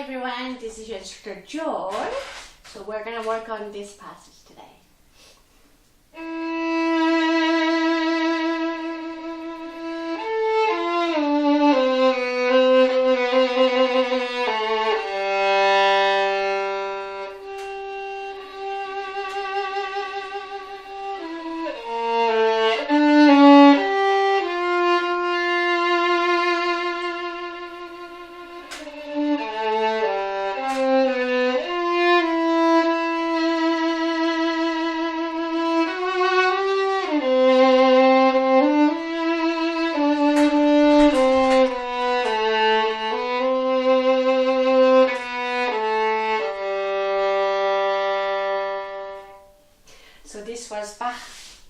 everyone, this is your instructor Joy. So we're gonna work on this passage today. So this was Bach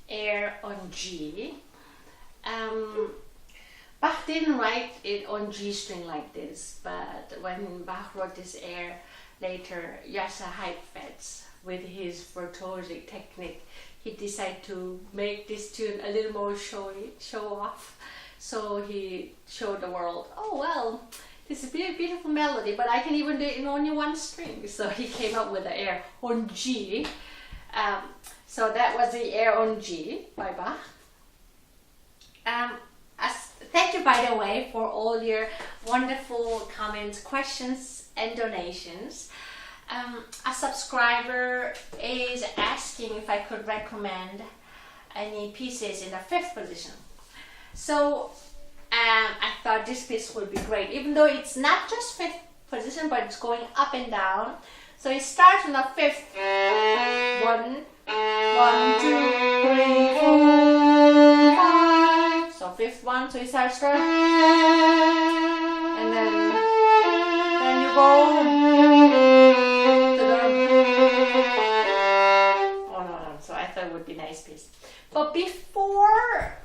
Air on G. Bach didn't write it on G string like this, but when Bach wrote this air later, Josse Heidfeld, with his virtuosic technique, he decided to make this tune a little more show off. So he showed the world, oh well, this is a beautiful melody, but I can even do it in only one string. So he came up with the air on G. So that was the air on G by Bach. Thank you, by the way, for all your wonderful comments, questions, and donations. A subscriber is asking if I could recommend any pieces in the fifth position. So I thought this piece would be great, even though it's not just fifth position, but it's going up and down. So it starts on the fifth. 1, 2, 3, 4, 5. So fifth one, so it starts first, and then you go to the. Oh no! So I thought it would be a nice piece. But before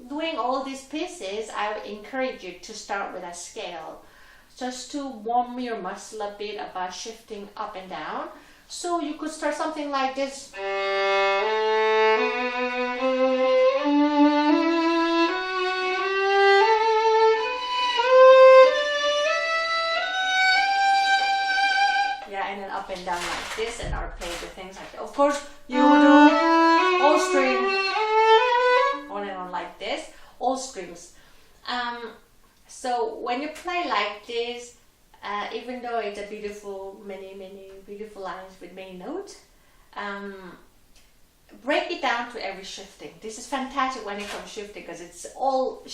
doing all these pieces, I would encourage you to start with a scale, just to warm your muscle a bit about shifting up and down. So you could start something like this. Yeah, and then up and down like this, and arpeggio things like that. Of course, you would do all strings on and on like this, all strings. So when you play like this, even though it's a beautiful, many beautiful lines with many notes, break it down to every shifting. This is fantastic when it comes shifting, because it's all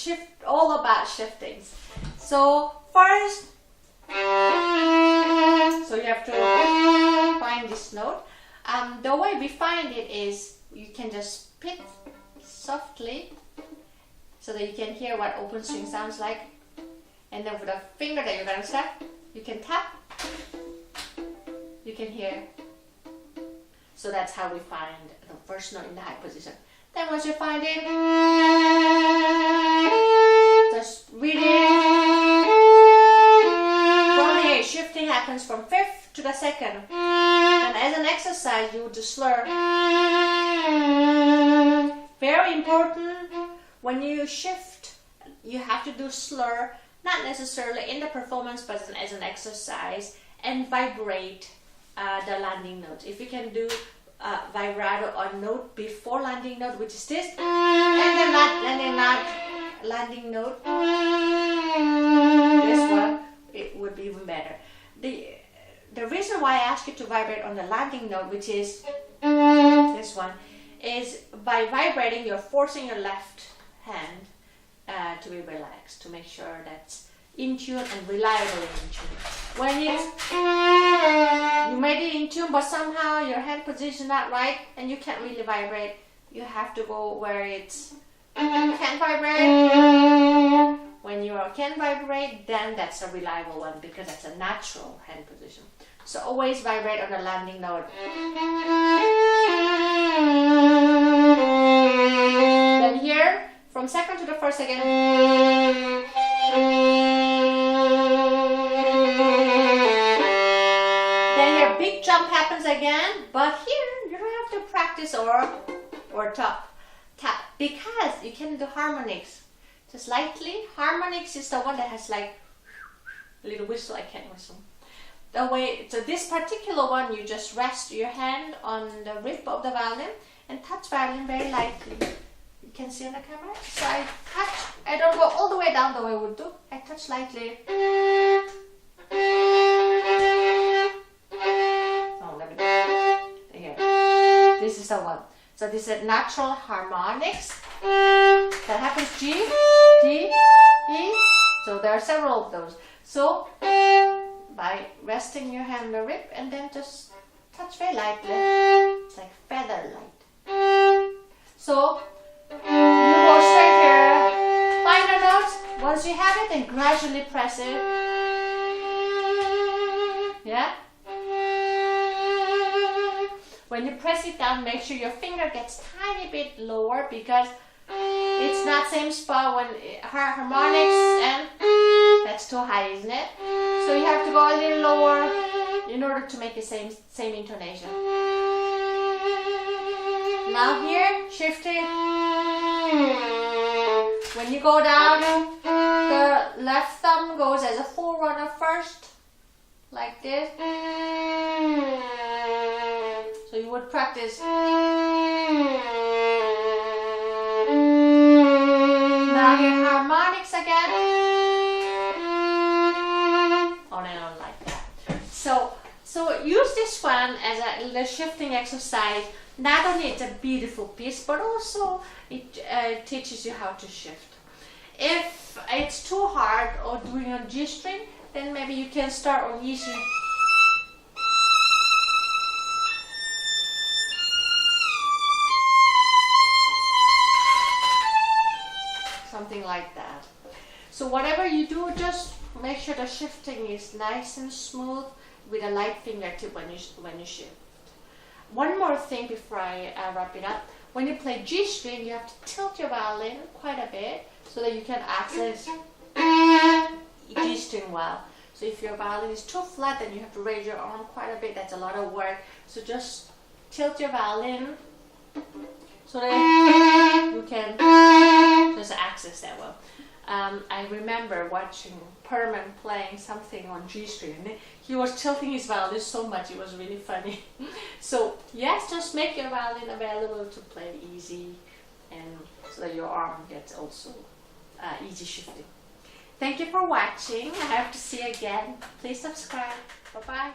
about shiftings. So first, so you have to find this note. The way we find it is you can just pick softly so that you can hear what open string sounds like, and then with the finger that you're gonna step, you can tap, you can hear. So that's how we find the first note in the high position. Then once you find it, just read it. From here, shifting happens from fifth to the second. And as an exercise, you do slur. Very important, when you shift, you have to do slur, not necessarily in the performance, but as an exercise, and vibrate the landing notes. If you can do vibrato on note before landing note, which is this, and then not landing note, this one, it would be even better. The reason why I ask you to vibrate on the landing note, which is this one, is by vibrating, you're forcing your left hand to be relaxed, to make sure that's in tune and reliably in tune. When you made it in tune, but somehow your hand position not right and you can't really vibrate, you have to go where it's you can vibrate. When you can vibrate, then that's a reliable one, because that's a natural hand position. So always vibrate on the landing note. Then here, from second to the first again. Then your big jump happens again, but here you don't have to practice or tap, because you can do harmonics. Just lightly. Harmonics is the one that has like a little whistle. I can't whistle. The way, so this particular one, you just rest your hand on the rib of the violin and touch violin very lightly. You can see on the camera. So I touch, I don't go all the way down the way I would do. I touch lightly. Oh, let me here. This is the one. So this is natural harmonics. That happens G, D, E. So there are several of those. So by resting your hand on the rib and then just touch very lightly. It's like feather light. So you go straight here, find a note. Once you have it, then gradually press it. Yeah? When you press it down, make sure your finger gets tiny bit lower because it's not same spot when harmonics and that's too high, isn't it? So you have to go a little lower in order to make the same intonation. Now here, shift it. When you go down, the left thumb goes as a forerunner first, like this. So you would practice. Now here, harmonics again. On and on like that. So use this one as a little shifting exercise. Not only it's a beautiful piece, but also it teaches you how to shift. If it's too hard or doing on G string, then maybe you can start on E string. Something like that. So whatever you do, just make sure the shifting is nice and smooth with a light fingertip when you shift. One more thing before I wrap it up. When you play G string, you have to tilt your violin quite a bit so that you can access G string well. So if your violin is too flat, then you have to raise your arm quite a bit. That's a lot of work. So just tilt your violin so that you can just access that well. I remember watching Perman playing something on G string. And he was tilting his violin so much, it was really funny. So yes, just make your violin available to play easy, and so that your arm gets also easy shifting. Thank you for watching. I hope to see you again. Please subscribe. Bye bye.